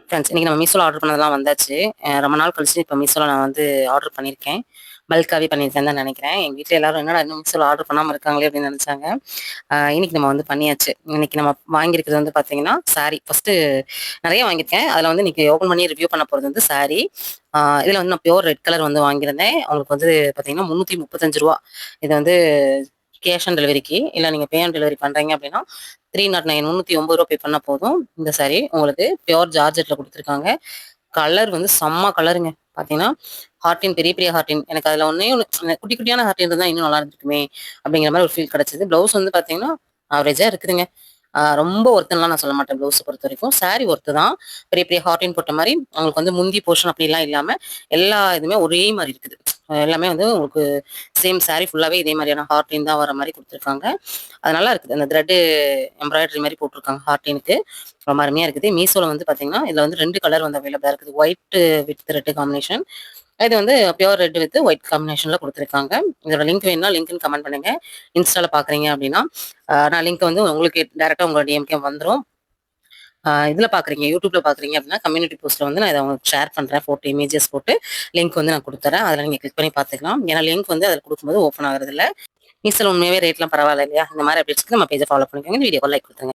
Friends இன்னைக்கு நம்ம மீஷோல order பண்ணதெல்லாம் வந்தாச்சு. ரொம்ப நாள் கழிச்சு இப்போ மீஷோல நான் வந்து ஆர்டர் பண்ணியிருக்கேன். பல்காவே பண்ணியிருக்கேன்னு தான் நினைக்கிறேன். எங்கள் வீட்டில் எல்லாரும் என்னடா இன்னும் மீஷோல ஆர்டர் பண்ணாமல் இருக்காங்களே அப்படின்னு நினச்சாங்க. இன்னைக்கு நம்ம வந்து பண்ணியாச்சு. இன்னைக்கு நம்ம வாங்கியிருக்கிறது வந்து பார்த்தீங்கன்னா சாரி. ஃபர்ஸ்ட்டு நிறைய வாங்கியிருக்கேன். அதில் வந்து இன்னைக்கு ஓப்பன் பண்ணி ரிவ்யூ பண்ண போகிறது வந்து சாரி. இதில் வந்து நான் பியோர் ரெட் கலர் வந்து வாங்கியிருந்தேன். உங்களுக்கு வந்து பார்த்தீங்கன்னா ரூ. 335. இது வந்து கேஷ் ஆன் டெலிவரிக்கு. இல்லை நீங்கள் பே ஆன் டெலிவரி பண்ணுறீங்க அப்படின்னா 309 309 பே பண்ணால் போதும். இந்த சாரி உங்களுக்கு பியோர் ஜார்ஜெட்டில் கொடுத்துருக்காங்க. கலர் வந்து செம்ம கலருங்க. பார்த்தீங்கன்னா ஹார்டின், பெரிய பெரிய ஹார்டின். எனக்கு அதில் ஒன்றே ஒன்று குட்டி குட்டியான ஹார்டின் இருந்தால் இன்னும் நல்லா இருந்திருக்குமே அப்படிங்கிற மாதிரி ஒரு ஃபீல் கிடச்சிது. ப்ளவுஸ் வந்து பார்த்தீங்கன்னா ஆவரேஜாக இருக்குதுங்க. ரொம்ப ஒர்த்துலாம் நான் சொல்ல மாட்டேன். ப்ளவுஸை பொறுத்த வரைக்கும் சாரி ஒர்த்து தான். பெரிய பெரிய ஹார்டின் போட்ட மாதிரி உங்களுக்கு வந்து முந்தி போர்ஷன் அப்படிலாம் இல்லாமல் எல்லா இதுவுமே ஒரே மாதிரி இருக்குது. எல்லாமே வந்து உங்களுக்கு சேம் சாரி ஃபுல்லாகவே இதே மாதிரியான ஹார்டின் தான் வர மாதிரி கொடுத்துருக்காங்க. அது நல்லா இருக்குது. அந்த த்ரெட்டு எம்ப்ராய்டரி மாதிரி போட்டிருக்காங்க ஹார்டினுக்கு. ரொம்ப அருமையாக இருக்குது. மீஷோவில் வந்து பார்த்தீங்கன்னா இதில் வந்து 2 கலர் வந்து அவைலபிளாக இருக்குது. White with red combination. இது வந்து பியூர் ரெட் வித் ஒயிட் காம்பினேஷனில் கொடுத்துருக்காங்க. இதோட லிங்க் வேணும்னா லிங்க்னு கமெண்ட் பண்ணுங்க. இன்ஸ்டாவில் பார்க்குறீங்க அப்படின்னா நான் லிங்க் வந்து உங்களுக்கு டேரெக்டாக உங்களோட டிஎம்கே வந்துடும். இதில் பார்க்குறீங்க, யூடியூப்ல பார்க்குறீங்க அப்படின்னா கம்யூனிட்டி போஸ்ட்டில் வந்து நான் இதை உங்களுக்கு ஷேர் பண்ணுறேன். ஃபோட்டோ இமேஜஸ் போட்டு லிங்க் வந்து நான் கொடுத்துறேன். அதில் நீங்கள் கிளிக் பண்ணி பார்த்துக்கலாம். ஏன்னா லிங்க் வந்து அதில் கொடுக்கும்போது ஓப்பன் ஆகுறது இல்லை. மீஷோல உண்மையாகவே ரேட்லாம் பரவாயில்ல இல்லையா? இந்த மாதிரி அப்டேட்ஸ்க்கு நம்ம பேஜை ஃபாலோ பண்ணிக்கோங்க. வீடியோக்கு லைக் கொடுத்துருங்க.